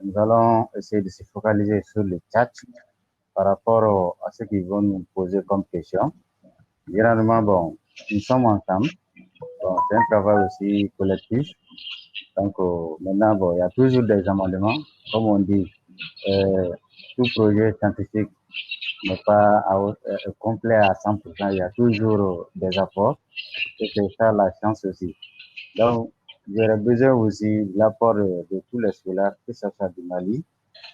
nous allons essayer de se focaliser sur le chat par rapport à ce qu'ils vont nous poser comme question. Généralement, bon, nous sommes ensemble. Bon, c'est un travail aussi collectif. Donc, maintenant, bon, il y a toujours des amendements. Comme on dit, tout projet scientifique n'est pas complet à 100%. Il y a toujours des apports. Et c'est ça la chance aussi. Donc, j'aurais besoin aussi de l'apport de tous les scolaires, que ce soit du Mali,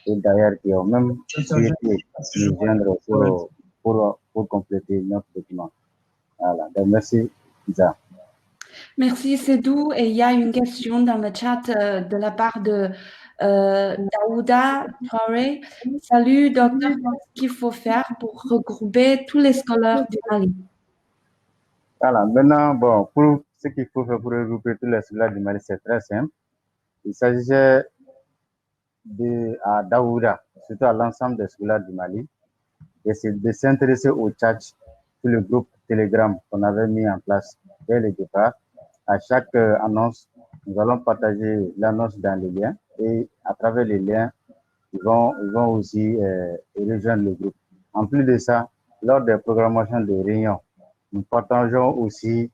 et d'ailleurs qui ont même souhaité nous joindre pour compléter notre document. Voilà. Donc, merci, Isa. Merci, Sedou. Et il y a une question dans le chat de la part de Daouda Traoré. Salut, docteur, qu'est-ce qu'il faut faire pour regrouper tous les scolaires du Mali? Voilà. Maintenant, bon, pour ce qu'il faut faire pour regrouper tous les scolaires du Mali, c'est très simple. Il s'agissait à Daouda, surtout à l'ensemble des scolaires du Mali, de s'intéresser au chat sur le groupe Telegram qu'on avait mis en place dès le départ. À chaque annonce, nous allons partager l'annonce dans les liens et à travers les liens, ils vont aussi rejoindre le groupe. En plus de ça, lors des programmations de réunions, nous partageons aussi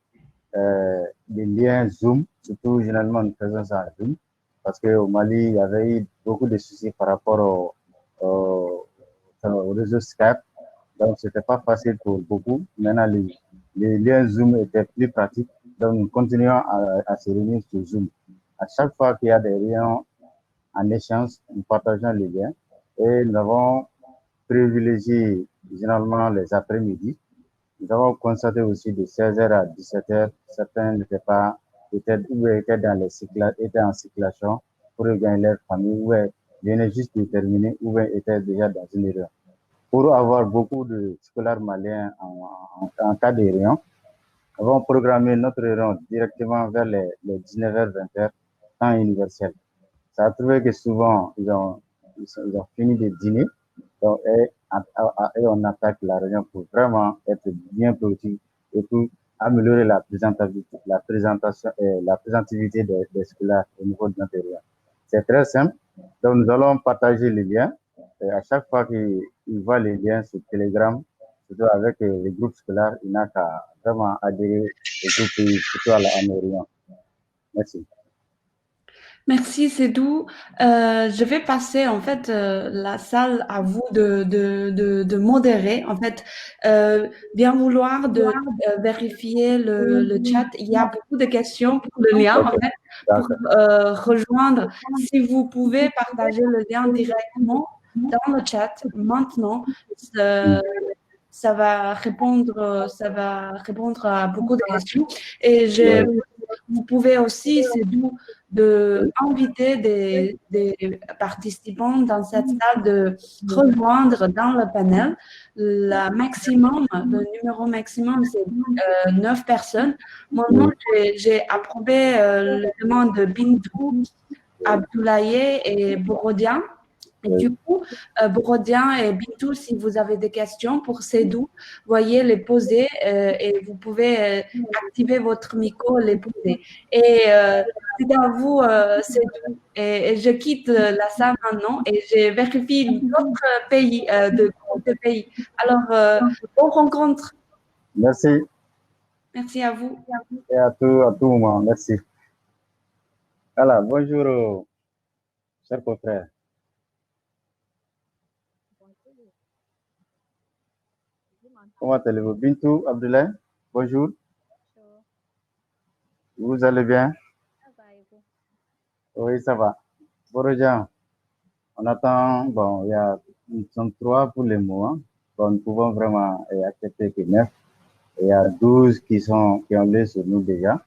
des liens Zoom, surtout généralement nous faisons ça en Zoom, parce qu'au Mali, il y avait eu beaucoup de soucis par rapport au réseau Skype. Donc, ce n'était pas facile pour beaucoup. Maintenant, les liens Zoom étaient plus pratiques. Donc, nous continuons à se réunir sur Zoom. À chaque fois qu'il y a des réunions en échange, nous partageons les liens et nous avons privilégié généralement les après-midi. Nous avons constaté aussi de 16h à 17h, certains n'étaient pas, étaient en circulation pour rejoindre leur famille, ou venaient juste de terminer, ou étaient déjà dans une réunion. Pour avoir beaucoup de scolaires maliens en cas de réunion, nous avons programmé notre réunion directement vers les 19h-20h, temps universel. Ça a trouvé que souvent, ils ont fini de dîner donc, et on attaque la réunion pour vraiment être bien productif et pour améliorer la présentivité des scolaires au niveau de notre réunion. C'est très simple. Donc, nous allons partager les liens. Et à chaque fois qu'ils voient les liens sur Telegram, surtout avec les groupes scolaires, il n'a qu'à vraiment adhérer au groupe, surtout à nos réunions. Merci. Merci, Sedou. Je vais passer en fait la salle à vous de modérer. En fait, bien vouloir de vérifier le chat. Il y a beaucoup de questions pour le lien en fait pour rejoindre. Si vous pouvez partager le lien directement dans le chat maintenant. Ça va répondre à beaucoup de questions. Et vous pouvez aussi, c'est d'inviter des participants dans cette salle de rejoindre dans le panel. Le numéro maximum, c'est 9 personnes. Maintenant, j'ai approuvé la demande de Bintou, Abdoulaye et Borodien. Et du coup, Borodien et Bintou, si vous avez des questions pour Sedou, voyez les poser et vous pouvez activer votre micro, les poser. Et c'est à vous, Sedou. Et je quitte la salle maintenant et je vérifie d'autres pays, de pays. Alors, bonne rencontre. Merci. Merci à vous. Et à tout moment. Merci. Alors, bonjour, chers confrères. Comment allez-vous? Bintou, Abdoulaye, bonjour. Vous allez bien? Oui, ça va. Borodjan, on attend, bon, ils sont 3 pour les mois. Bon, nous pouvons vraiment accepter que 9. Il y a 12 qui ont lieu sur nous déjà.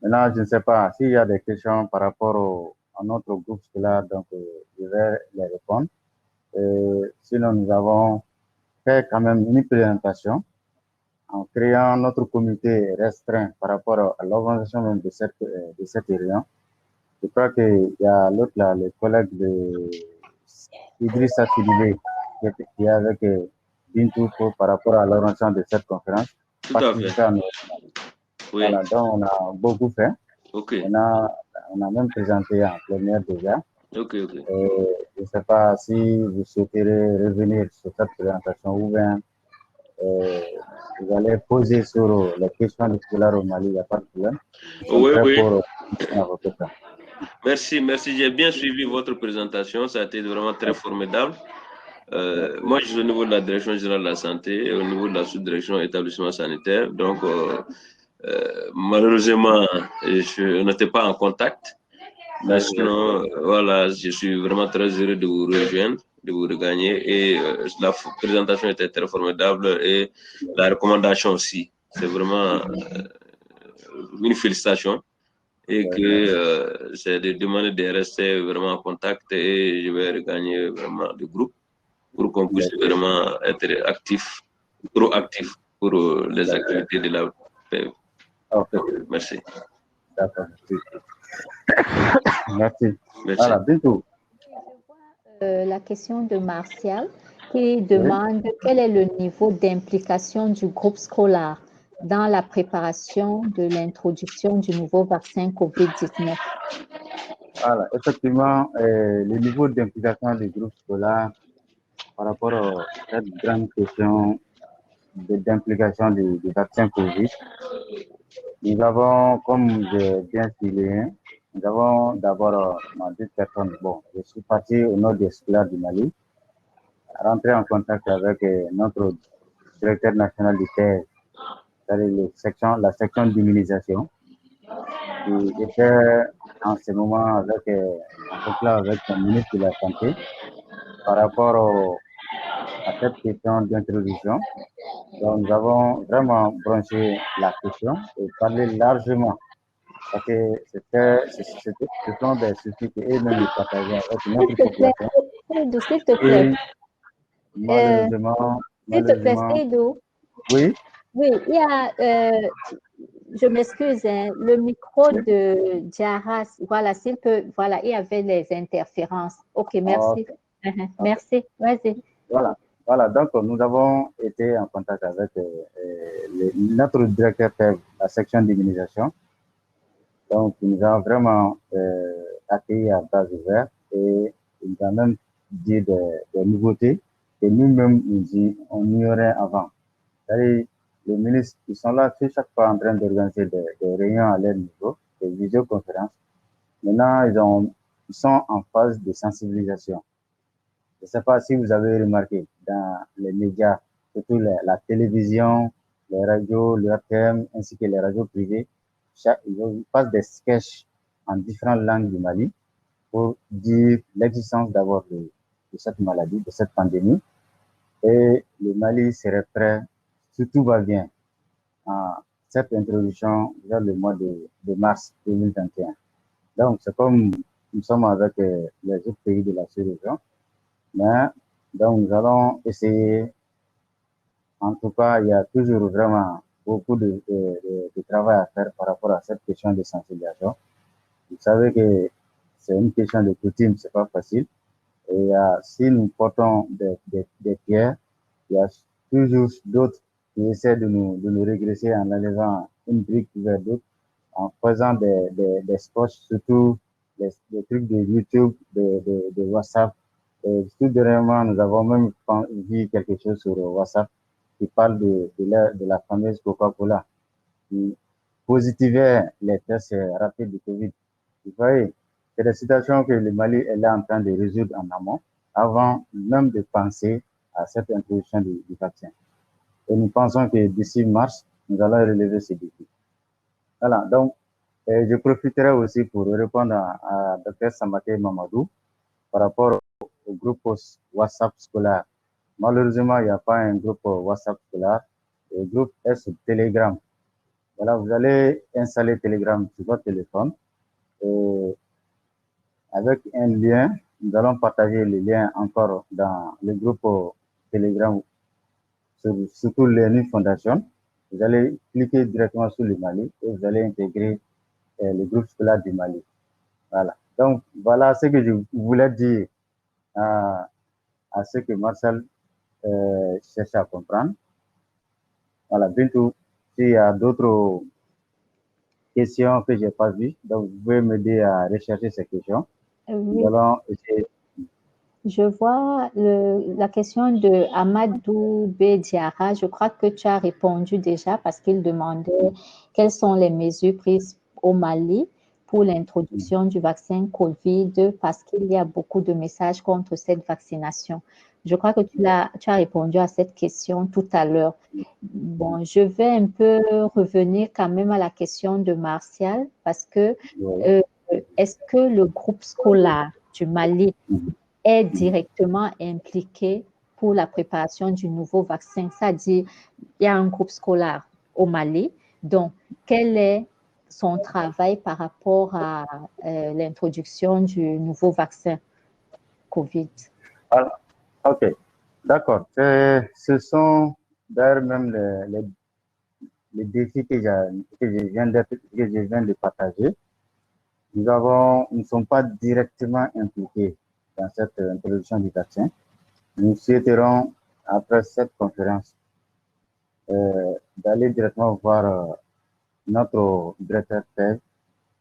Maintenant, je ne sais pas s'il y a des questions par rapport à notre groupe scolaire, donc je vais les répondre. Sinon, nous avons fait quand même une présentation en créant notre comité restreint par rapport à l'organisation même de cette réunion. Je crois qu'il y a l'autre là, le collègue de Idrissa Sidibé qui est avec Bintou par rapport à l'organisation de cette conférence. Tout à fait. Oui. Voilà, donc on a beaucoup fait. Okay. On a même présenté en plénière déjà. Ok. Je ne sais pas si vous souhaiterez revenir sur cette présentation ou bien vous allez poser sur les questions du scolaire au Mali, il n'y a pas de problème. Nous sommes prêts pour répondre à vos questions. Merci. J'ai bien suivi votre présentation. Ça a été vraiment très formidable. Moi, je suis au niveau de la direction générale de la santé et au niveau de la sous-direction établissement sanitaire. Donc, malheureusement, on n'était pas en contact. Mais sinon, voilà, je suis vraiment très heureux de vous rejoindre, de vous regagner. Et la présentation était très formidable et la recommandation aussi. C'est vraiment une félicitation. Et que c'est de demander de rester vraiment en contact et je vais regagner vraiment le groupe pour qu'on puisse vraiment être actif, proactif pour les activités de la PEV. Ok. Merci. D'accord. Merci. Voilà, Bintou. La question de Martial qui demande quel est le niveau d'implication du groupe scolaire dans la préparation de l'introduction du nouveau vaccin COVID-19. Voilà, effectivement, le niveau d'implication du groupe scolaire par rapport à cette grande question d'implication du vaccin COVID, nous avons, comme j'ai bien souligné, nous avons d'abord deux personnes. Bon, je suis parti au nord des scolaires du Mali, rentrer en contact avec notre directeur national du thèse, c'est-à-dire la section d'immunisation, qui était en ce moment en conclave avec le ministre de la Santé par rapport à cette question d'introduction. Donc, nous avons vraiment branché la question et parlé largement parce que ce sont des soucis qu'eux-mêmes ils partageaient avec notre population. S'il te plaît. Malheureusement, s'il te plaît, Seydou. Oui. Oui, il y a, je m'excuse, hein, le micro de Diaras, voilà, s'il peut, voilà, il y avait les interférences. Ok, merci. Merci, vas-y. Voilà, donc nous avons été en contact avec notre directeur de la section d'immunisation. Donc, il nous a vraiment accueillis à bras ouverts et il nous a même dit des nouveautés que nous-mêmes on ignorait avant. C'est-à-dire, les ministres, ils sont là chaque fois en train d'organiser des réunions à leur niveau, des visioconférences. Maintenant, ils sont en phase de sensibilisation. Je ne sais pas si vous avez remarqué dans les médias, surtout la télévision, les radios, le RTM, ainsi que les radios privées, ils passent des sketchs en différentes langues du Mali pour dire l'existence d'abord de cette maladie, de cette pandémie. Et le Mali serait prêt, si tout va bien, à cette introduction vers le mois de mars 2021. Donc, c'est comme nous sommes avec les autres pays de la sous-région. Mais, donc, nous allons essayer. En tout cas, il y a toujours vraiment beaucoup de travail à faire par rapport à cette question de sensibilisation. Vous savez que c'est une question de coutume, c'est pas facile. Et si nous portons des pierres, il y a toujours d'autres qui essaient de nous régresser en enlevant une brique vers d'autres, en faisant des spots, surtout des trucs de YouTube, de WhatsApp. Et tout dernièrement, nous avons même vu quelque chose sur WhatsApp qui parle de la fameuse Coca-Cola qui positivait les tests rapides de Covid. Vous voyez, c'est des situations que le Mali est là en train de résoudre en amont, avant même de penser à cette introduction du vaccin. Et nous pensons que d'ici mars, nous allons relever ces défis. Voilà, donc, je profiterai aussi pour répondre à Dr Samaté Mamadou par rapport au groupe WhatsApp scolaire. Malheureusement, il n'y a pas un groupe WhatsApp scolaire. Le groupe est sur Telegram. Voilà, vous allez installer Telegram sur votre téléphone. Et avec un lien, nous allons partager le lien encore dans le groupe Telegram, surtout l'ENU Foundation. Vous allez cliquer directement sur le Mali et vous allez intégrer le groupe scolaire du Mali. Voilà. Donc, voilà ce que je voulais dire à ce que Marcel cherche à comprendre. Voilà, bientôt, s'il y a d'autres questions que je n'ai pas vues, donc vous pouvez m'aider à rechercher ces questions. Oui. Nous allons essayer. Je vois la question de Amadou B. Diarra. Je crois que tu as répondu déjà parce qu'il demandait quelles sont les mesures prises au Mali pour l'introduction du vaccin COVID parce qu'il y a beaucoup de messages contre cette vaccination. Je crois que tu as répondu à cette question tout à l'heure. Bon, je vais un peu revenir quand même à la question de Martial parce que est-ce que le groupe scolaire du Mali est directement impliqué pour la préparation du nouveau vaccin? C'est-à-dire, il y a un groupe scolaire au Mali, donc quel est son travail par rapport à l'introduction du nouveau vaccin COVID? Alors, ok, d'accord. Ce sont d'ailleurs même les défis que je viens de partager. Nous ne sommes pas directement impliqués dans cette introduction du vaccin. Nous souhaiterons, après cette conférence, d'aller directement voir notre directeur PEV,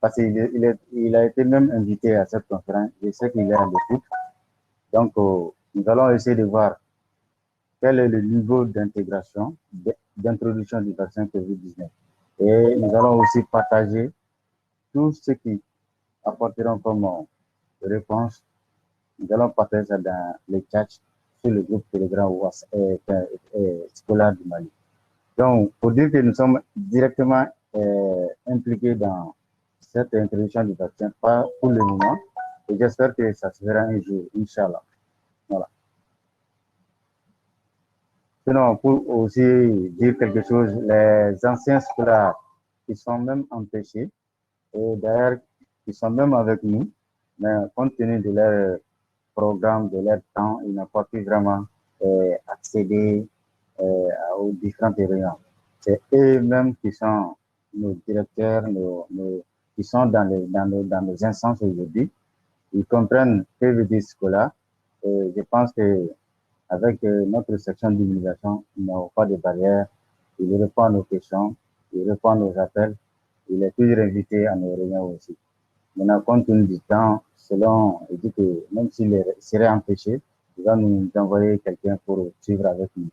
parce qu'il a été même invité à cette conférence. Je sais qu'il est à l'écoute. Donc, nous allons essayer de voir quel est le niveau d'intégration, d'introduction du vaccin COVID-19. Et nous allons aussi partager tout ce qui apporteront comme réponse. Nous allons partager ça dans les chats sur le groupe Telegram scolaire du Mali. Donc, pour dire que nous sommes directement impliqués dans cette introduction du vaccin, pas pour le moment, et j'espère que ça se fera un jour, Inch'Allah. Voilà. Sinon, pour aussi dire quelque chose, les anciens scolaires qui sont même empêchés, et d'ailleurs, qui sont même avec nous, mais compte tenu de leur programme, de leur temps, ils n'ont pas pu vraiment accéder aux différentes réunions. C'est eux-mêmes qui sont nos directeurs, qui sont dans nos instances aujourd'hui. Ils comprennent ce que veut dire scolaire. Et je pense que avec notre section d'immunisation, ils n'ont pas de barrières. Ils répondent à nos questions, ils répondent aux appels. Il est toujours invité à nos réunions aussi. Maintenant, compte tenu du temps, il dit que même s'il serait empêché, il va nous envoyer quelqu'un pour suivre avec nous.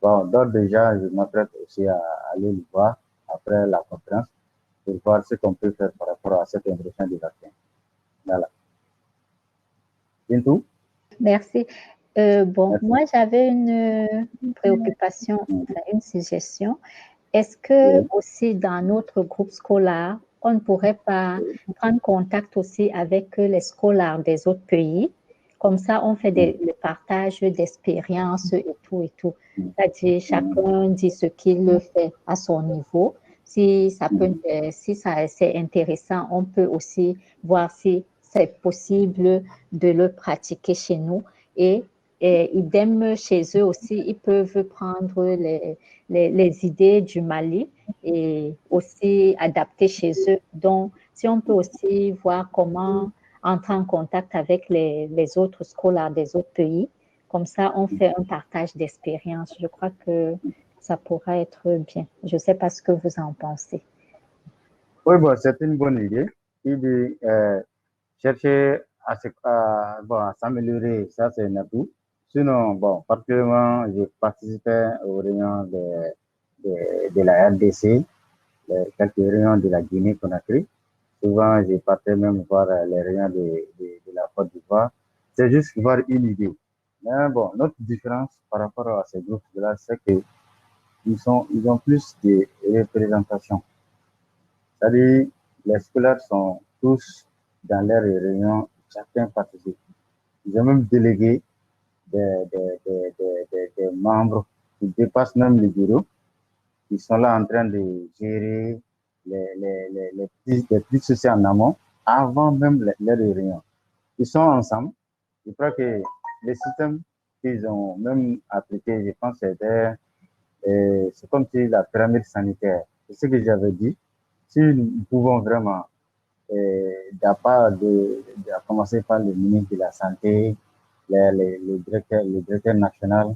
Bon, d'ores déjà, je m'apprête aussi à aller le voir après la conférence pour voir ce qu'on peut faire par rapport à cette introduction du vaccin. Voilà. C'est tout? Merci. Bon, Merci. moi, j'avais une préoccupation, enfin, une suggestion. Est-ce que aussi dans notre groupe scolaire, on ne pourrait pas prendre contact aussi avec les scolaires des autres pays? Comme ça, on fait le partage d'expériences et tout et tout. C'est-à-dire, chacun dit ce qu'il fait à son niveau. Si ça peut, si ça c'est intéressant, on peut aussi voir si c'est possible de le pratiquer chez nous. Et idem chez eux aussi, ils peuvent prendre les idées du Mali et aussi adapter chez eux. Donc, si on peut aussi voir comment entrer en contact avec les autres scolaires des autres pays, comme ça, on fait un partage d'expérience. Je crois que ça pourra être bien. Je ne sais pas ce que vous en pensez. Oui, bon, c'est une bonne idée. Il dit chercher à s'améliorer, ça c'est un atout. Sinon, bon, particulièrement, je participais aux réunions de la RDC, quelques réunions de la Guinée-Conakry. Souvent, je partais même voir les réunions de la Côte d'Ivoire. C'est juste voir une idée. Mais bon, notre différence par rapport à ces groupes-là, c'est qu'ils ont plus de représentation. C'est-à-dire, les scolaires sont tous dans leurs réunions, chacun participe. Ils ont même délégué des membres qui dépassent même le bureau. Ils sont là en train de gérer les petits soucis en amont, avant même les réunions. Ils sont ensemble. Je crois que le système qu'ils ont même appliqué, je pense, c'est comme si la pyramide sanitaire. C'est ce que j'avais dit. Si nous pouvons vraiment, à commencer par le ministre de la Santé, le directeur national,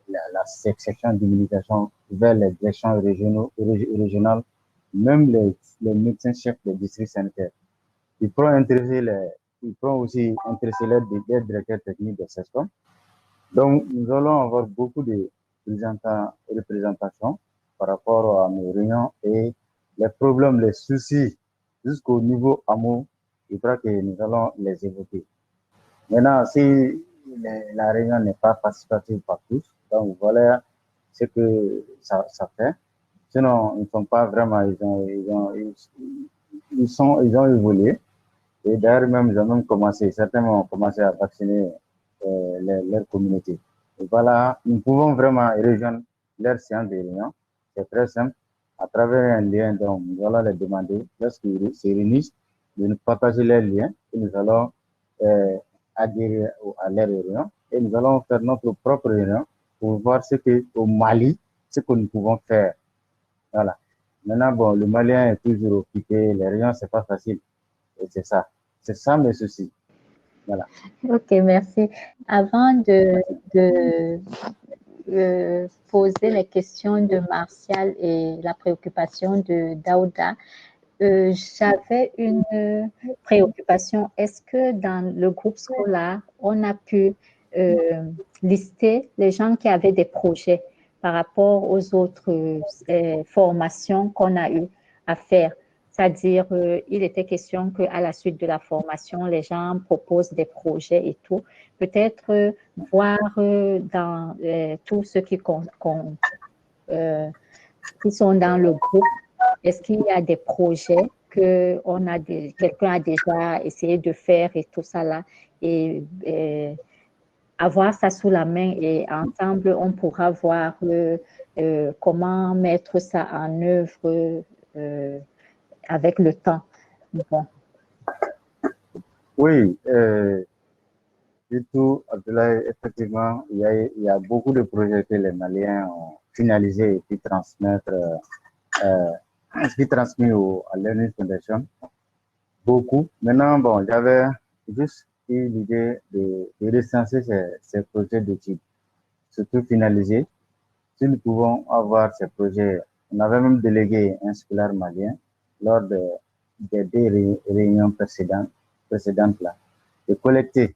la section d'immunisation vers les directions régionales, même les médecins chefs des districts sanitaires. Ils pourront intéresser ils feront aussi intéresser les directeurs techniques de CESCOM. Donc, nous allons avoir beaucoup de représentations par rapport à nos réunions et les problèmes, les soucis jusqu'au niveau hameau. Je crois que nous allons les évoquer. Maintenant, si la réunion n'est pas participative par tous, donc voilà ce que ça fait. Sinon, ils ne sont pas vraiment, ils ont évolué. Et d'ailleurs, même, ils ont même commencé, certains ont commencé à vacciner leur communauté. Et voilà, nous pouvons vraiment rejoindre leur séance de réunion. C'est très simple. À travers un lien, donc, nous allons les demander, lorsqu'ils se réunissent, de nous partager leurs liens et nous allons adhérer à leur réunion. Et nous allons faire notre propre réunion pour voir ce que, au Mali, ce que nous pouvons faire. Voilà. Maintenant, bon, le Malien est toujours occupé, les réunions, c'est pas facile. Et c'est ça. C'est ça mes soucis. Voilà. Ok, merci. Avant de poser les questions de Martial et la préoccupation de Daouda, j'avais une préoccupation. Est-ce que dans le groupe scolaire, on a pu lister les gens qui avaient des projets par rapport aux autres formations qu'on a eu à faire? C'est-à-dire, il était question qu'à la suite de la formation, les gens proposent des projets et tout. Peut-être voir dans tous ceux qui sont dans le groupe, est-ce qu'il y a des projets que quelqu'un a déjà essayé de faire et tout ça là, et avoir ça sous la main et ensemble, on pourra voir comment mettre ça en œuvre avec le temps. Bon. Oui, du tout, Abdoulaye, effectivement, il y a beaucoup de projets que les Maliens ont finalisés et puis transmis à Learning Foundation. Beaucoup. Maintenant, bon, j'avais juste eu l'idée de recenser ces projets d'études, surtout finalisés. Si nous pouvons avoir ces projets, on avait même délégué un scolaire malien lors des deux réunions précédentes là, de collecter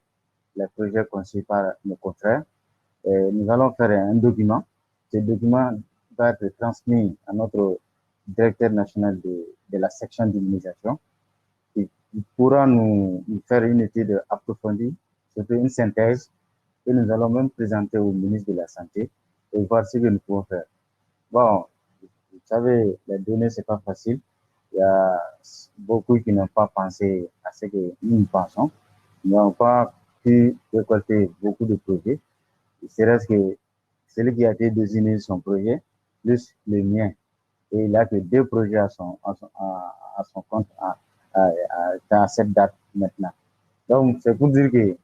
les projets conçus par nos confrères. Et nous allons faire un document. Ce document va être transmis à notre directeur national de la section d'immunisation. Il pourra nous faire une étude approfondie, surtout une synthèse, et nous allons même présenter au ministre de la Santé et voir ce que nous pouvons faire. Bon, vous savez, les données, c'est pas facile. Il y a beaucoup qui n'ont pas pensé à ce que nous pensons. Ils n'ont pas pu récolter beaucoup de projets. Il serait que celui qui a été désigné son projet, plus le mien. Et il n'a que 2 projets à son compte à cette date maintenant. Donc, c'est pour dire que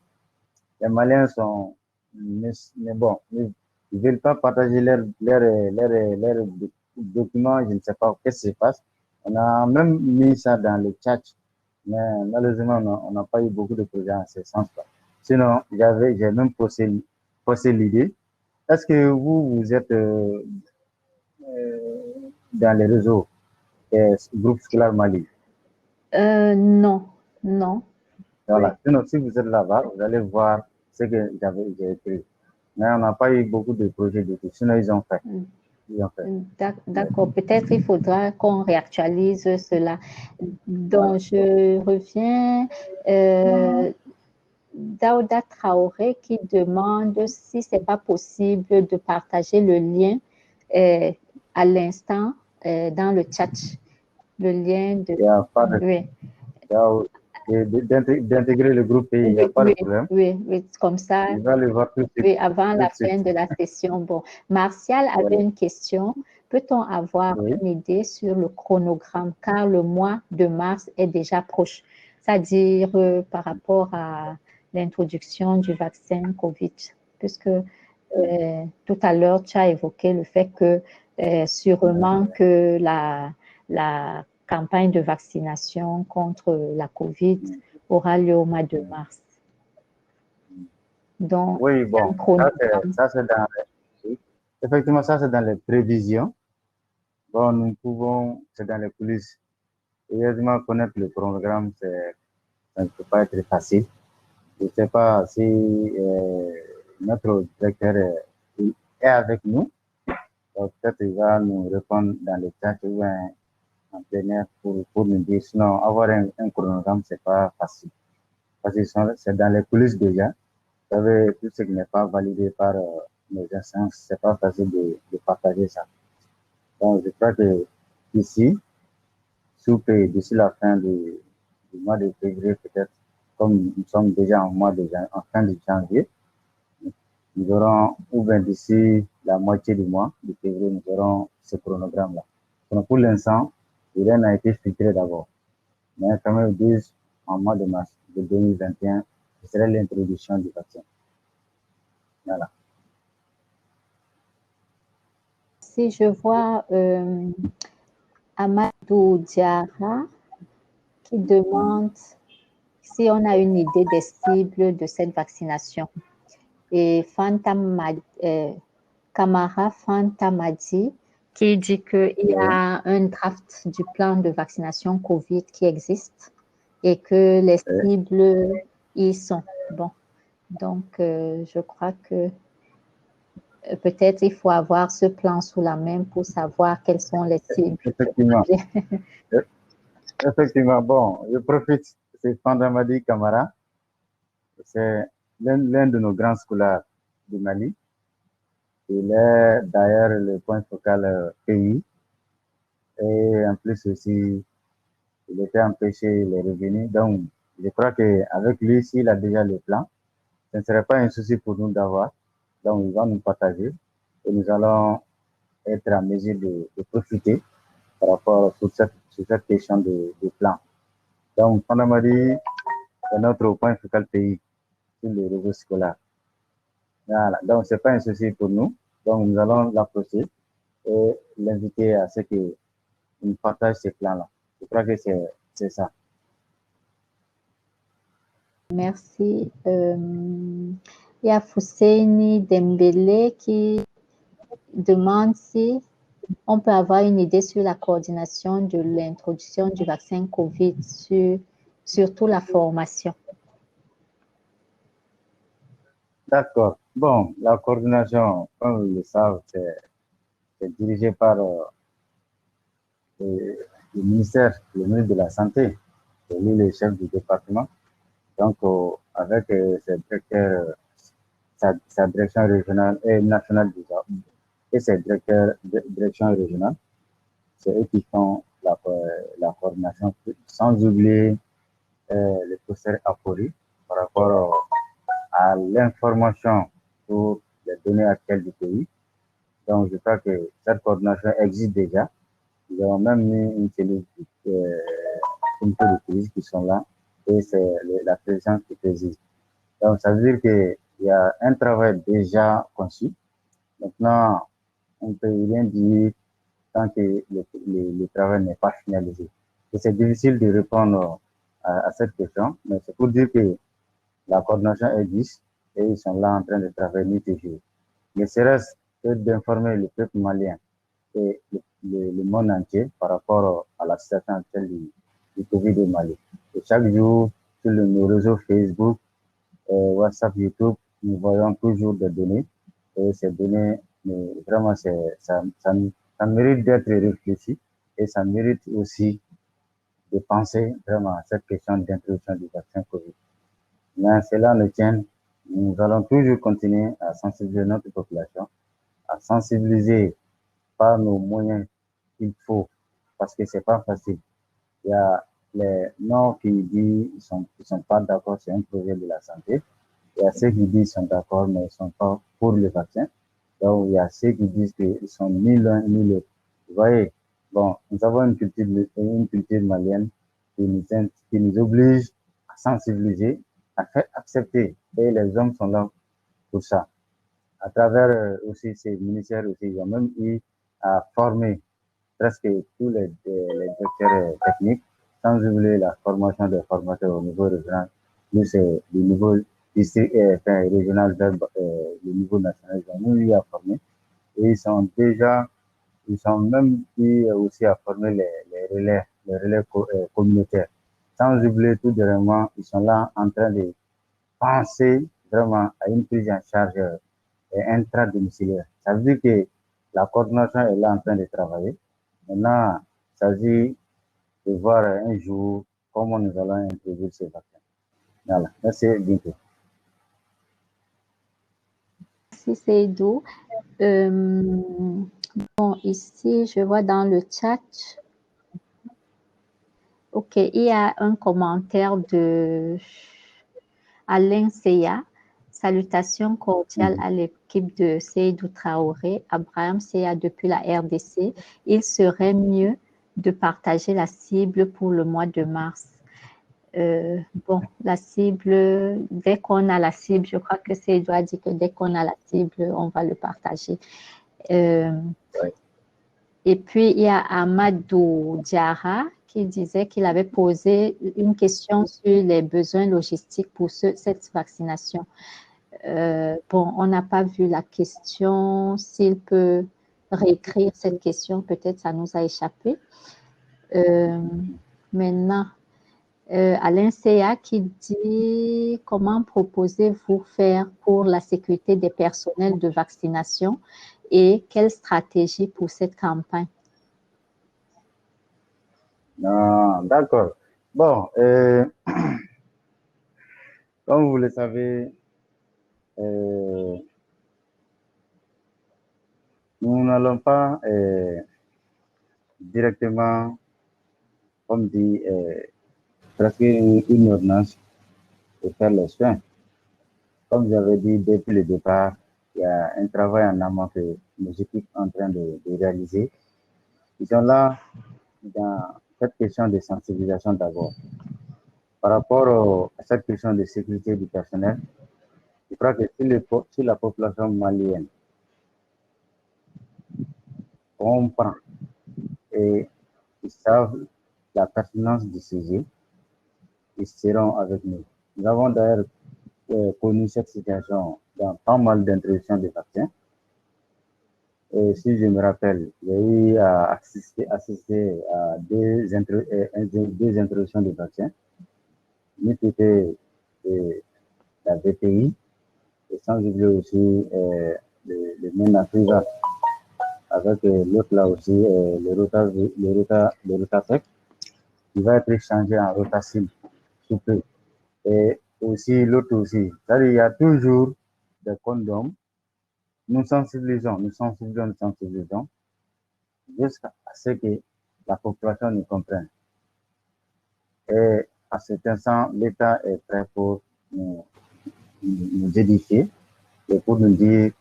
les Maliens sont, mais bon, ils ne veulent pas partager leurs documents, je ne sais pas qu'est-ce qui se passe. On a même mis ça dans le chat, mais malheureusement, on n'a pas eu beaucoup de projets en ce sens-là. Sinon, j'ai même posé l'idée. Est-ce que vous êtes dans les réseaux groupe scolaire Mali? Non, non. Voilà. Oui. Sinon, si vous êtes là-bas, vous allez voir ce que j'ai écrit. Mais on n'a pas eu beaucoup de projets de tout. Sinon, ils ont fait. D'accord. Peut-être il faudra qu'on réactualise cela. Donc, je reviens. Daouda Traoré qui demande si ce n'est pas possible de partager le lien à l'instant dans le chat. Le lien de... Il n'y a pas de... Oui. D'intégrer le groupe et il n'y a pas de problème. Oui, comme ça. Il va le voir tout de suite. Oui, avant la fin de la session. Bon, Martial avait une question. Peut-on avoir une idée sur le chronogramme car le mois de mars est déjà proche, c'est-à-dire par rapport à l'introduction du vaccin COVID, puisque tout à l'heure, tu as évoqué le fait que sûrement que la campagne de vaccination contre la COVID aura lieu au mois de mars. Donc, oui, bon, ça c'est dans effectivement, ça c'est dans les prévisions. Bon, c'est dans les coulisses. Évidemment, connaître le programme, ça ne peut pas être facile. Je ne sais pas si notre directeur est avec nous. Peut-être qu'il va nous répondre dans le chat ou en plein air pour nous dire. Sinon, avoir un chronogramme, ce n'est pas facile. Parce que c'est dans les coulisses déjà. Vous savez, tout ce qui n'est pas validé par nos instances, ce n'est pas facile de partager ça. Donc, je crois que ici, d'ici la fin du mois de février, peut-être, comme nous sommes déjà en fin de janvier, nous aurons, ou bien d'ici la moitié du mois de février, nous aurons ce chronogramme-là. Donc, pour l'instant, rien n'a été filtré d'abord. Mais quand même, ils disent en mois de mars de 2021, ce serait l'introduction du vaccin. Voilà. Si je vois Amadou Diara qui demande si on a une idée des cibles de cette vaccination. Et Kamara Fantamadi qui dit qu'il y a un draft du plan de vaccination COVID qui existe et que les cibles y sont. Bon, donc je crois que peut-être il faut avoir ce plan sous la main pour savoir quelles sont les cibles. Effectivement. Effectivement. Bon, je profite. C'est Fantamadi Kamara. C'est l'un de nos grands scolaires du Mali. Il est d'ailleurs le point focal pays. Et en plus aussi, il était empêché les revenus. Donc, je crois qu'avec lui, s'il a déjà le plan, ce ne serait pas un souci pour nous d'avoir. Donc, il va nous partager et nous allons être en mesure de profiter par rapport sur cette question de plan. Donc, Fandamadi est notre point focal pays sur le réseau scolaire. Voilà. Donc, ce n'est pas un souci pour nous. Donc, nous allons l'approcher et l'inviter à ce qu'il nous partage ces plans-là. Je crois que c'est ça. Merci. Il y a Fousseini Dembélé qui demande si on peut avoir une idée sur la coordination de l'introduction du vaccin COVID, surtout la formation. D'accord. Bon, la coordination, comme vous le savez, c'est dirigé par le ministre de la Santé, c'est lui le chef du département. Donc, avec sa direction régionale et nationale déjà, et ses directions régionales, c'est eux qui font la coordination, sans oublier le professeur Apori par rapport à l'information sur les données actuelles du pays. Donc, je crois que cette coordination existe déjà. Nous avons même mis une cellule de crise qui sont là et c'est la présidence qui préside. Donc, ça veut dire qu'il y a un travail déjà conçu. Maintenant, on ne peut rien dire tant que le travail n'est pas finalisé. Et c'est difficile de répondre à cette question, mais c'est pour dire que la coordination existe et ils sont là en train de travailler nuit et jour. Ne serait-ce que d'informer le peuple malien et le monde entier par rapport à la situation actuelle du Covid au Mali. Et chaque jour, sur nos réseaux Facebook, WhatsApp, YouTube, nous voyons toujours des données. Et ces données, vraiment, ça mérite d'être réfléchi et ça mérite aussi de penser vraiment à cette question d'introduction du vaccin Covid. Mais cela ne tient, nous allons toujours continuer à sensibiliser notre population, à sensibiliser par nos moyens qu'il faut, parce que c'est pas facile. Il y a les non qui disent qu'ils sont pas d'accord sur un projet de la santé. Il y a ceux qui disent qu'ils sont d'accord, mais ils ne sont pas pour le vaccin. Donc, il y a ceux qui disent qu'ils sont ni l'un ni l'autre. Vous voyez, bon, nous avons une culture malienne qui nous oblige à sensibiliser, à faire accepter. Et les hommes sont là pour ça. À travers aussi ces ministères aussi, ils ont même eu à former presque tous les directeurs techniques, sans oublier la formation des formateurs au niveau régional. Nous, c'est le niveau régional vers le niveau national. Ils ont eu à former. Et ils sont même eu aussi à former les relais communautaires, sans oublier tout dernièrement, ils sont là en train de penser vraiment à une prise en charge intra-domiciliaire. Ça veut dire que la coordination est là en train de travailler. Maintenant, il s'agit de voir un jour comment nous allons introduire ces vaccins. Voilà, merci Bintou. Merci Seydou. Bon, ici, je vois dans le chat. OK, il y a un commentaire de Alain Seya. Salutations cordiales à l'équipe de Seydou Traoré, Abraham Seya depuis la RDC. Il serait mieux de partager la cible pour le mois de mars. Bon, la cible, dès qu'on a la cible, je crois que Seydou a dit que dès qu'on a la cible, on va le partager. Oui. Et puis, il y a Amadou Diarra qui disait qu'il avait posé une question sur les besoins logistiques pour cette vaccination. Bon, on n'a pas vu la question. S'il peut réécrire cette question, peut-être ça nous a échappé. Maintenant, Alain Seya qui dit « Comment proposez-vous faire pour la sécurité des personnels de vaccination et quelle stratégie pour cette campagne ?» D'accord. Bon, comme vous le savez, nous n'allons pas directement, comme dit, presque une ordonnance pour faire les soins. Comme j'avais dit depuis le départ, il y a un travail en amont que nos équipes sont en train de réaliser. Ils sont là dans cette question de sensibilisation d'abord. Par rapport à cette question de sécurité du personnel, je crois que si la population malienne comprend et ils savent la pertinence du sujet, ils seront avec nous. Nous avons d'ailleurs connu cette situation dans pas mal d'introductions de vaccins. Et si je me rappelle, j'ai eu à assister à deux introductions de vaccins. L'une était la VPI, et sans oublier aussi le Menatriva, avec l'autre là aussi, le Rotatec, qui va être changé en Rotacine sous peu. Et aussi l'autre aussi. C'est-à-dire, il y a toujours des condoms. Nous sensibilisons jusqu'à ce que la population nous comprenne. Et à cet instant, l'État est prêt pour nous édifier et pour nous dire,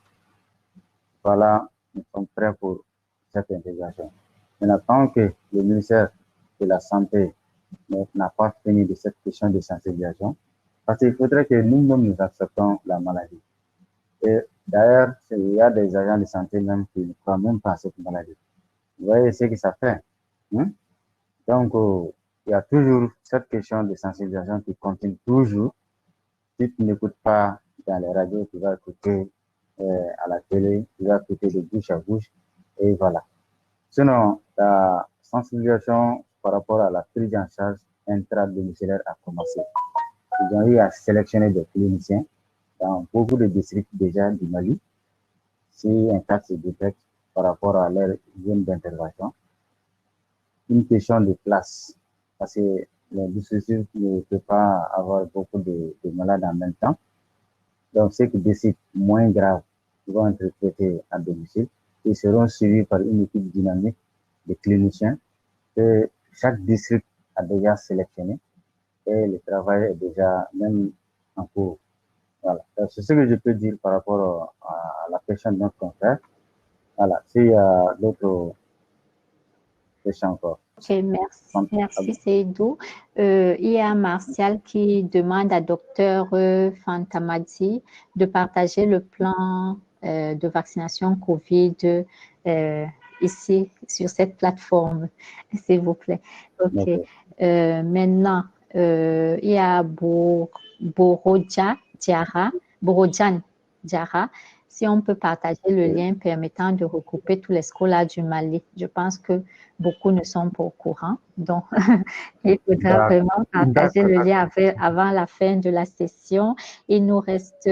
voilà, nous sommes prêts pour cette intégration. Maintenant, tant que le ministère de la Santé n'a pas fini de cette question de sensibilisation, parce qu'il faudrait que nous-mêmes nous acceptons la maladie. Et d'ailleurs, il y a des agents de santé même qui ne croient même pas à cette maladie. Vous voyez ce que ça fait. Hein? Donc, il y a toujours cette question de sensibilisation qui continue toujours. Si tu n'écoutes pas dans les radios, tu vas écouter à la télé, tu vas écouter de bouche à bouche, et voilà. Sinon, la sensibilisation par rapport à la prise en charge intra-domiciliaire a commencé. Ils ont eu à sélectionner des cliniciens dans beaucoup de districts déjà du Mali. Si un cas se détecte par rapport à leur zone d'intervention, une question de place, parce que le dispositif ne peut pas avoir beaucoup de malades en même temps. Donc, ceux qui décident moins graves, qui vont être traités à domicile, ils seront suivis par une équipe dynamique de cliniciens que chaque district a déjà sélectionné et le travail est déjà même en cours. Voilà. C'est ce que je peux dire par rapport à la question de notre confrère. Voilà. S'il y a d'autres questions encore. Ok, merci Seydou. Il y a Martial qui demande à Dr Fantamadi de partager le plan de vaccination COVID ici sur cette plateforme, s'il vous plaît. Ok. Okay. Maintenant, il y a Borodjan Diarra. si on peut partager le lien permettant de regrouper tous les scolaires du Mali. Je pense que beaucoup ne sont pas au courant. Donc, il faudra vraiment partager le lien avant la fin de la session. Il nous reste,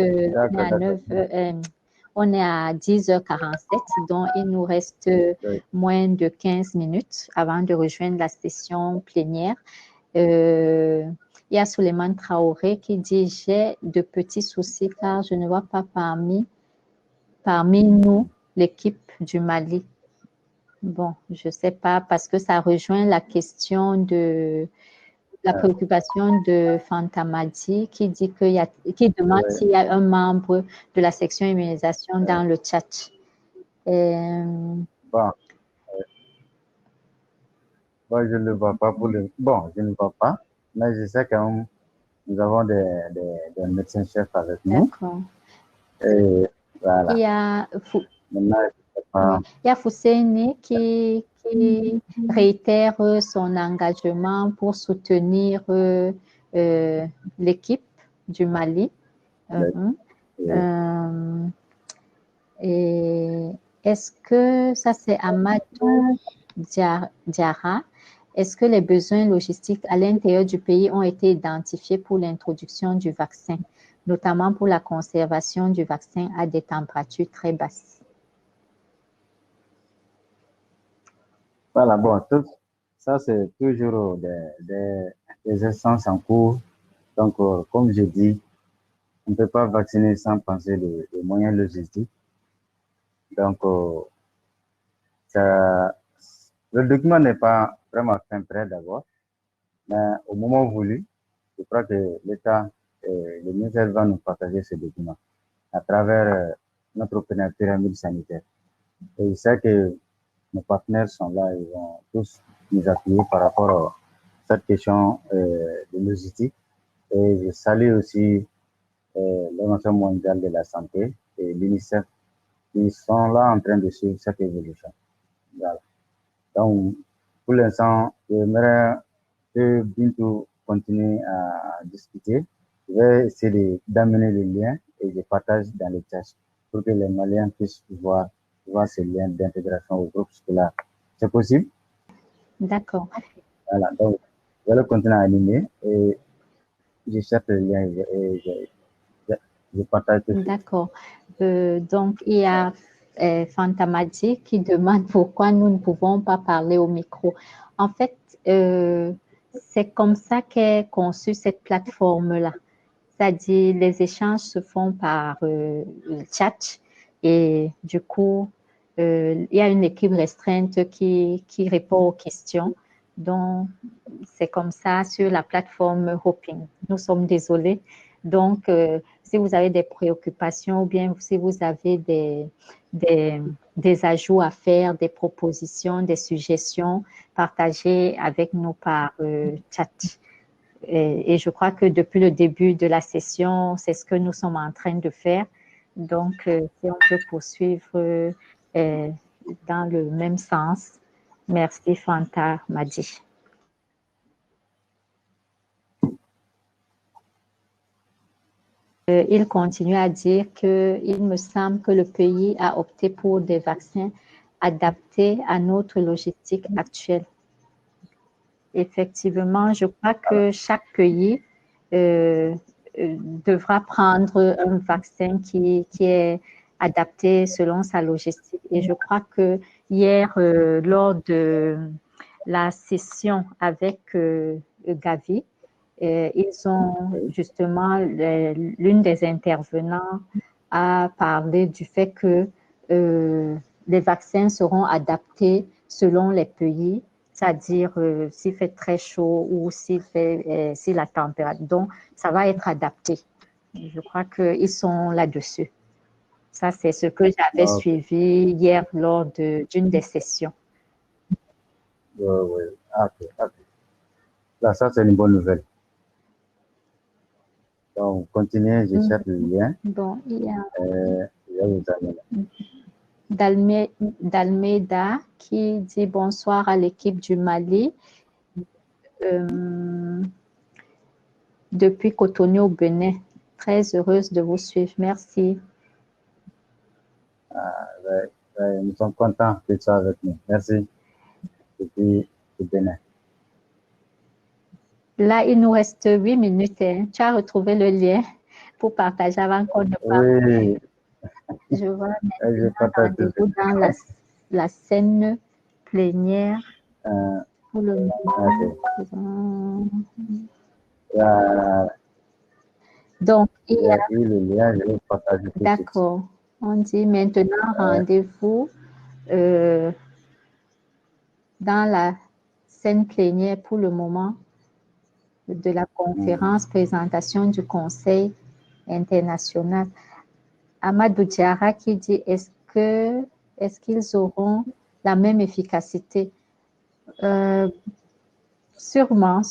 on est à 10h47, donc il nous reste moins de 15 minutes avant de rejoindre la session plénière. Il y a Souleymane Traoré qui dit « J'ai de petits soucis car je ne vois pas parmi nous l'équipe du Mali. » Bon, je ne sais pas parce que ça rejoint la question de la préoccupation de Fantamadi qui dit qui demande s'il y a un membre de la section immunisation dans le chat. Bon, je ne le vois pas Bon, je ne le vois pas, mais je sais que nous avons des médecins-chefs avec nous. D'accord. Et voilà. Il y a Maintenant, Fousseini qui réitère son engagement pour soutenir l'équipe du Mali. Et est-ce que ça c'est Amadou Diarra? Est-ce que les besoins logistiques à l'intérieur du pays ont été identifiés pour l'introduction du vaccin, notamment pour la conservation du vaccin à des températures très basses? Voilà, bon, tout ça, c'est toujours des essences en cours. Donc, comme je dis, on ne peut pas vacciner sans penser les moyens logistiques. Donc, le document n'est pas vraiment fin prêt d'abord, mais au moment voulu, je crois que l'État et le ministère va nous partager ce document à travers notre pyramide sanitaire. Et je sais que nos partenaires sont là, ils vont tous nous appuyer par rapport à cette question de logistique. Et je salue aussi l'Organisation mondiale de la santé et l'UNICEF qui sont là en train de suivre cette évolution. Voilà. Donc, pour l'instant, j'aimerais que Bintou continue à discuter. Je vais essayer d'amener les liens et je partage dans les tâches pour que les Maliens puissent voir ces liens d'intégration au groupe scolaire. C'est possible? D'accord. Voilà, donc je vais le continuer à animer et je cherche le lien et je partage tout. D'accord. Donc, il y a Fantamadi qui demande pourquoi nous ne pouvons pas parler au micro. En fait, c'est comme ça qu'est conçue cette plateforme-là. C'est-à-dire, les échanges se font par le chat et du coup, il y a une équipe restreinte qui répond aux questions. Donc, c'est comme ça sur la plateforme Hopin. Nous sommes désolés. Donc, si vous avez des préoccupations ou bien si vous avez des ajouts à faire, des propositions, des suggestions, partagez avec nous par chat. Et je crois que depuis le début de la session, c'est ce que nous sommes en train de faire. Donc, si on peut poursuivre dans le même sens. Merci, Fanta Madi. Il continue à dire qu'il me semble que le pays a opté pour des vaccins adaptés à notre logistique actuelle. Effectivement, je crois que chaque pays devra prendre un vaccin qui est adapté selon sa logistique. Et je crois que hier, lors de la session avec Gavi, ils ont justement, l'une des intervenants a parlé du fait que les vaccins seront adaptés selon les pays, c'est-à-dire s'il fait très chaud ou si la température. Donc, ça va être adapté. Je crois qu'ils sont là-dessus. Ça, c'est ce que j'avais suivi hier lors d'une des sessions. Oui. Ok. Là, ça, c'est une bonne nouvelle. Donc, continuez, je cherche le lien. Bon, il y a je vais vous amener. Dalmeida qui dit bonsoir à l'équipe du Mali. Depuis Cotonou au Bénin. Très heureuse de vous suivre. Merci. Nous sommes contents que tu sois avec nous. Merci. Depuis le Bénin. Là, il nous reste 8 minutes. Hein. Tu as retrouvé le lien pour partager avant qu'on ne parte. Oui. Je vois Je maintenant partage tout rendez-vous dans la scène plénière pour le moment. Donc, il y a le lien, je vais partager tout de suite. D'accord. On dit maintenant rendez-vous dans la scène plénière pour le moment de la conférence présentation du Conseil international. Amadou Diarra qui dit est-ce qu'ils auront la même efficacité? Sûrement.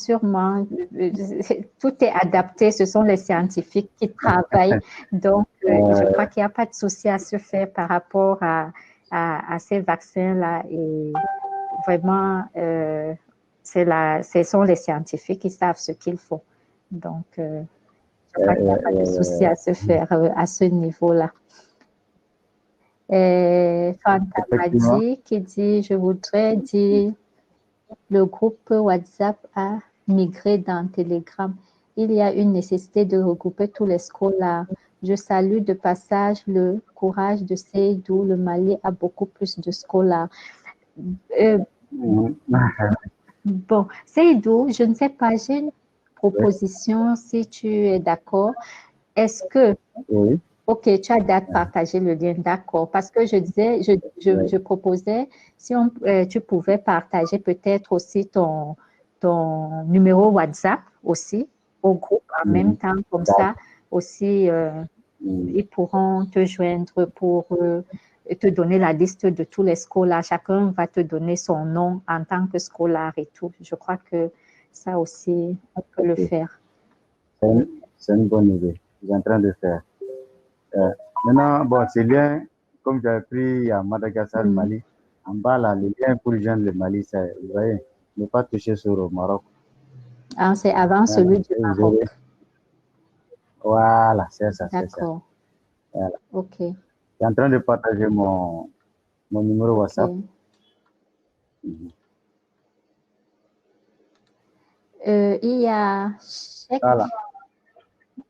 Tout est adapté. Ce sont les scientifiques qui travaillent. Donc, je crois qu'il n'y a pas de souci à se faire par rapport à ces vaccins-là. Et vraiment, ce sont les scientifiques qui savent ce qu'il faut. Donc, je crois qu'il n'y a pas de souci à se faire à ce niveau-là. Fantamadi qui dit, je voudrais dire, le groupe WhatsApp a migré dans Telegram. Il y a une nécessité de regrouper tous les scolaires. Je salue de passage le courage de Seydou. Le Mali a beaucoup plus de scolaires. Bon, Seydou, je ne sais pas, j'ai une proposition si tu es d'accord. Est-ce que... Oui. Ok, tu as partagé le lien, d'accord. Parce que je disais, je proposais, si tu pouvais partager peut-être aussi ton numéro WhatsApp aussi au groupe en même temps, comme ça aussi, ils pourront te joindre pour te donner la liste de tous les scolaires. Chacun va te donner son nom en tant que scolaire et tout. Je crois que ça aussi, on peut le faire. C'est une bonne idée. Je suis en train de faire. Maintenant, bon, ces liens, comme j'ai appris à Madagascar, Mali, en bas là, les liens pour joindre le Mali, vous voyez, ne pas toucher sur le Maroc. Ah, c'est avant celui du Maroc. Voilà, c'est ça. D'accord. Voilà. Ok. Je suis en train de partager mon numéro WhatsApp. Il y a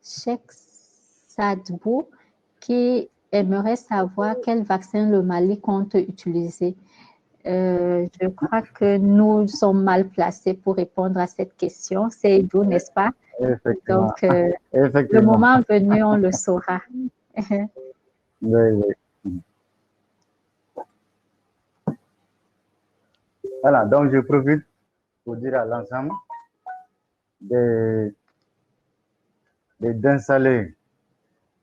Cheikh Sadbou qui aimerait savoir quel vaccin le Mali compte utiliser. Je crois que nous sommes mal placés pour répondre à cette question. C'est d'où, n'est-ce pas? Donc, le moment venu, on le saura. Oui. Voilà, donc je profite pour dire à l'ensemble d'installer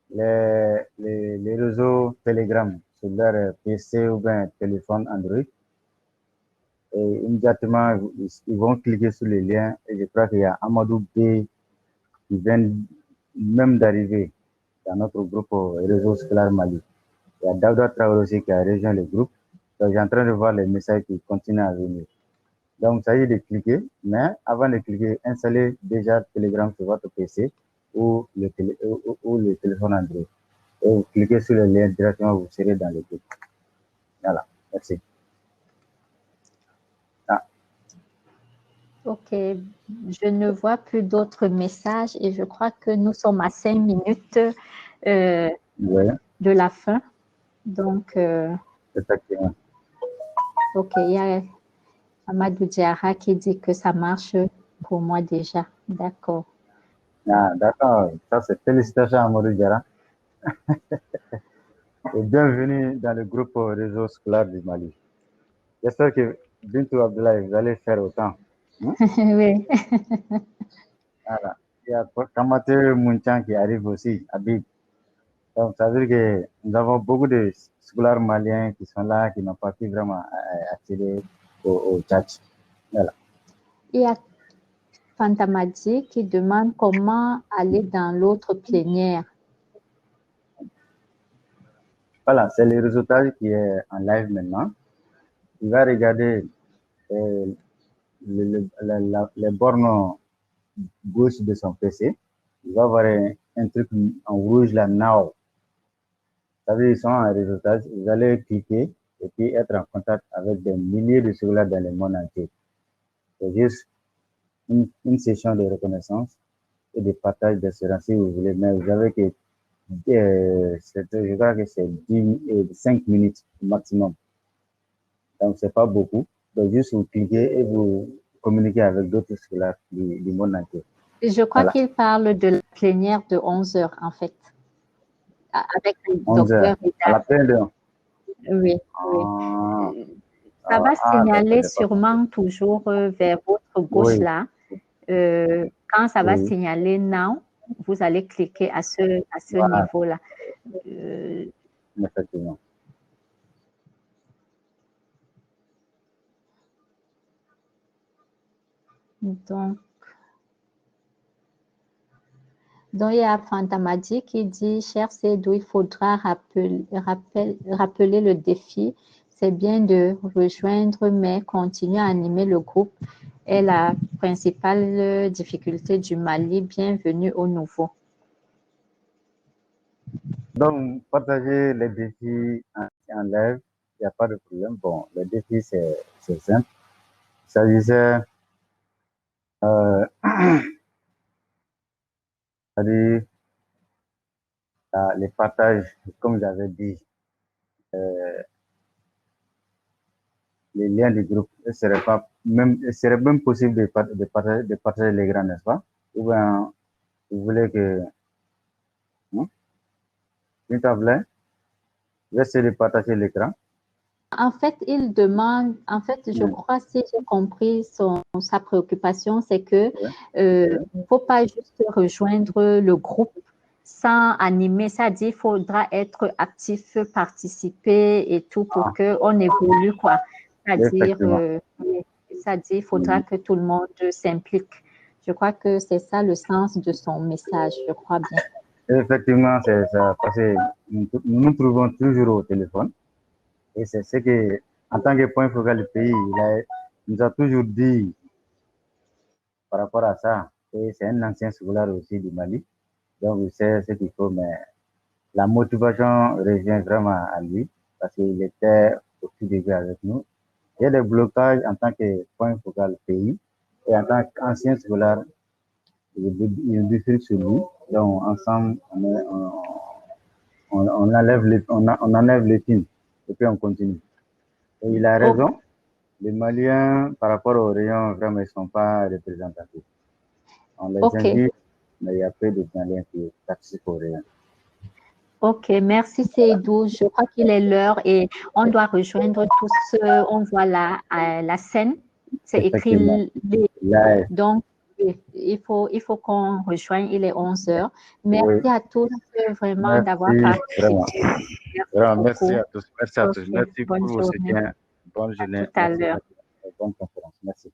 les réseaux Telegram sur leur PC ou bien téléphone Android. Et immédiatement, ils vont cliquer sur les liens et je crois qu'il y a Amadou B qui vient même d'arriver dans notre groupe Réseau Scolaire Mali. Il y a Daouda Traoré aussi qui a rejoint le groupe. Donc, j'ai en train de voir les messages qui continuent à venir. Donc, ça y est de cliquer, mais avant de cliquer, installez déjà Telegram sur votre PC ou le téléphone Android. Et vous cliquez sur le lien directement, vous serez dans le groupe. Voilà, merci. Ok, je ne vois plus d'autres messages et je crois que nous sommes à 5 minutes de la fin. Donc, ok, il y a Amadou Diarra qui dit que ça marche pour moi déjà. D'accord. Ah, d'accord, ça c'est félicitations à Amadou Diarra. Et bienvenue dans le groupe Réseau Scolaire du Mali. J'espère que Bintou Abdoulaye, vous allez faire autant. Oui. Voilà. Il y a Kamate Mounchan qui arrive aussi, Habib. Donc, ça veut dire que nous avons beaucoup de scolaires maliens qui sont là, qui n'ont pas pu vraiment accéder au chat. Voilà. Il y a Fantamadi qui demande comment aller dans l'autre plénière. Voilà, c'est le résultat qui est en live maintenant. Il va regarder les bornes gauche de son PC. Il va voir un truc en rouge là, now. C'est-à-dire, ils sont en réseautage, vous allez cliquer et puis être en contact avec des milliers de scolaires dans le monde entier. C'est juste une session de reconnaissance et de partage d'assurance si vous voulez, mais vous avez que, je crois que c'est 5 minutes maximum. Donc, c'est pas beaucoup. Donc, juste vous cliquez et vous communiquez avec d'autres scolaires du monde entier. Je crois Voilà. qu'il parle de la plénière de 11 heures, en fait. Avec le 11 heures. docteur À la plénière. Oui, Ah, oui. Ça va signaler sûrement toujours vers votre gauche oui. là. Quand ça va Oui. signaler now, vous allez cliquer à ce Voilà. niveau-là. Effectivement. Donc, il y a Fantamadi qui dit, cher Cédou, il faudra rappeler le défi. C'est bien de rejoindre, mais continuer à animer le groupe est la principale difficulté du Mali. Bienvenue au nouveau. Donc, partager les défis en live, il n'y a pas de problème. Bon, les défis, c'est simple. Il s'agissait c'est-à-dire les partages, comme j'avais dit, les liens du groupe, ce serait même possible de partager l'écran, n'est-ce pas? Ou bien, vous voulez que... S'il te plaît, j'essaie de partager l'écran. En fait, il demande, je crois, si j'ai compris sa préoccupation, c'est que ne faut pas juste rejoindre le groupe sans animer, c'est-à-dire il faudra être actif, participer et tout pour qu'on évolue, quoi. C'est-à-dire, il faudra que tout le monde s'implique. Je crois que c'est ça le sens de son message, je crois bien. Effectivement, c'est ça, parce que nous nous trouvons toujours au téléphone. Et c'est ce que, en tant que point focal du pays, il nous a toujours dit par rapport à ça. Et c'est un ancien scolaire aussi du Mali. Donc, il sait ce qu'il faut, mais la motivation revient vraiment à lui parce qu'il était au tout début avec nous. Il y a des blocages en tant que point focal du pays et en tant qu'ancien scolaire, il diffuse sur lui. Donc, ensemble, on enlève les films et puis on continue. Et il a raison. Les Maliens, par rapport aux rayons, vraiment, ils ne sont pas représentatifs. On les invite, mais il y a peu de Maliens qui participent aux rayons. Ok, merci Seydou. Je crois qu'il est l'heure et on doit rejoindre tous. On voit la scène. C'est écrit live. Donc, il faut qu'on rejoigne. Il est 11 heures. Merci à tous vraiment d'avoir participé. Merci à tous. Merci à tous. Merci pour vos soutiens. Bonne journée. Tout à l'heure. Bonne conférence. Merci.